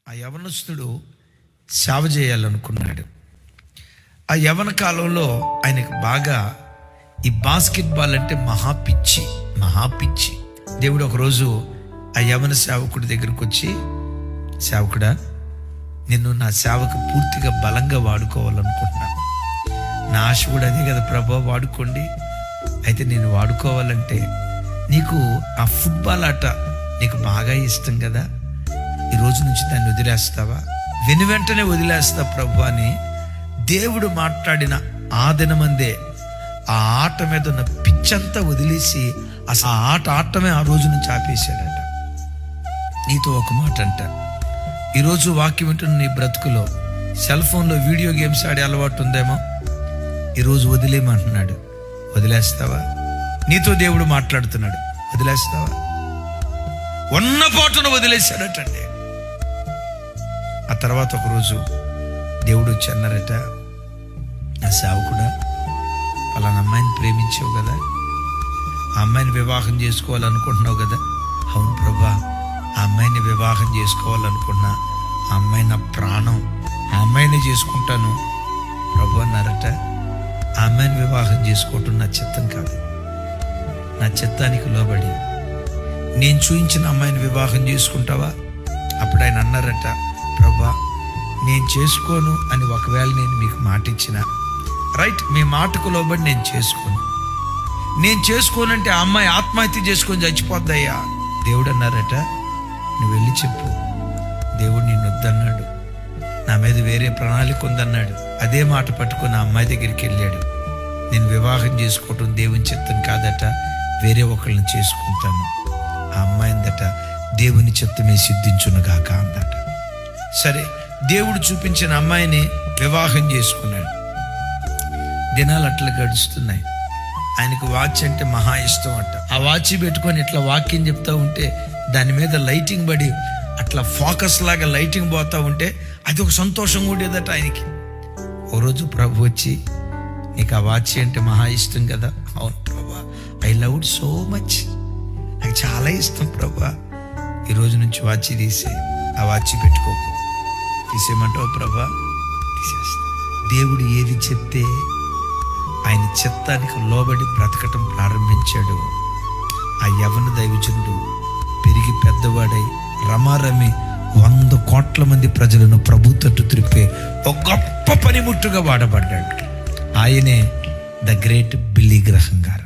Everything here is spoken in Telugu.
ఆ యవనస్తుడు సేవ చేయాలనుకున్నాడు. ఆ యవన కాలంలో ఆయనకు బాగా ఈ బాస్కెట్బాల్ అంటే మహాపిచ్చి. దేవుడు ఒకరోజు ఆ యవన సేవకుడి దగ్గరకు వచ్చి, సేవకుడా, నిన్ను నా సేవకు పూర్తిగా బలంగా వాడుకోవాలనుకుంటున్నాను. నా ఆశ కూడా అదే కదా ప్రభా, వాడుకోండి. అయితే నేను వాడుకోవాలంటే నీకు ఆ ఫుట్బాల్ ఆట నీకు బాగా ఇష్టం కదా, ఈ రోజు నుంచి దాన్ని వదిలేస్తావా? వెంటనే వదిలేస్తా ప్రభు అని దేవుడు మాట్లాడిన ఆ దినమందే ఆ ఆట మీద ఉన్న పిచ్చంతా వదిలేసి అసలు ఆ ఆట ఆడటమే ఆ రోజు నుంచి ఆపేశాడట. నీతో ఒక మాట అంట, ఈరోజు వాక్యం వింటున్న నీ బ్రతుకులో సెల్ ఫోన్లో వీడియో గేమ్స్ ఆడే అలవాటు ఉందేమో, ఈరోజు వదిలేయమంటున్నాడు. వదిలేస్తావా? నీతో దేవుడు మాట్లాడుతున్నాడు, వదిలేస్తావా? ఉన్న పాటును వదిలేశాడటండి. ఆ తర్వాత ఒకరోజు దేవుడు వచ్చి అన్నారట, నా సేవకుడా, పలానా అమ్మాయిని ప్రేమించావు కదా, ఆ అమ్మాయిని వివాహం చేసుకోవాలనుకుంటున్నావు కదా. అవును ప్రభా, ఆ అమ్మాయిని వివాహం చేసుకోవాలనుకున్నా, ఆ అమ్మాయి నా ప్రాణం, ఆ అమ్మాయిని చేసుకుంటాను ప్రభు అన్నారట. ఆ అమ్మాయిని వివాహం చేసుకోవటం నా చిత్తం కాదు. నా చిత్తానికి లోబడి నేను చూయించిన అమ్మాయిని వివాహం చేసుకుంటావా? అప్పుడు ఆయన అన్నారట, ప్రభా, నేను చేసుకోను అని ఒకవేళ నేను మీకు మాట ఇచ్చిన రైట్, మీ మాటకు లోబడి నేను చేసుకోనంటే ఆ అమ్మాయి ఆత్మహత్య చేసుకొని చచ్చిపోద్దయ్యా. దేవుడు అన్నారట, నువ్వు వెళ్ళి చెప్పు, దేవుడు నిన్ను వద్దన్నాడు, నా మీద వేరే ప్రణాళిక ఉందన్నాడు. అదే మాట పట్టుకొని ఆ అమ్మాయి దగ్గరికి వెళ్ళాడు. నేను వివాహం చేసుకోవటం దేవుని చిత్తం కాదట, వేరే ఒకళ్ళని చేసుకుంటాను. ఆ అమ్మాయి అందట, దేవుని చిత్తమే సిద్ధించునుగాక అందట. సరే, దేవుడు చూపించిన అమ్మాయిని వివాహం చేసుకున్నాడు. దినాలు అట్లా గడుస్తున్నాయి. ఆయనకు వాచ్ అంటే మహా ఇష్టం అంట. ఆ వాచ్ పెట్టుకొని ఇట్లా వాక్యం చెప్తా ఉంటే దాని మీద లైటింగ్ పడి అట్లా ఫోకస్ లాగా లైటింగ్ పోతా ఉంటే అది ఒక సంతోషం కూడేదట ఆయనకి. ఓ రోజు ప్రభు వచ్చి, నీకు ఆ వాచ్ అంటే మహా ఇష్టం కదా? అవును ప్రభా, I love it so much, నాకు చాలా ఇష్టం ప్రభా. ఈరోజు నుంచి వాచ్ తీసే, ఆ వాచ్ పెట్టుకోకు. తీసేయమంటావు ప్రభా? తీసేస్తా. దేవుడు ఏది చెప్తే ఆయన చిత్తానికి లోబడి బ్రతకటం ప్రారంభించాడు. ఆ యవన దైవజనుడు పెరిగి పెద్దవాడై రమారమి 100 కోట్ల మంది ప్రజలను ప్రభు తట్టు త్రిప్పే ఒక గొప్ప పనిముట్టుగా వాడబడ్డాడు. ఆయనే ద గ్రేట్ బిల్లీ గ్రహం గారు.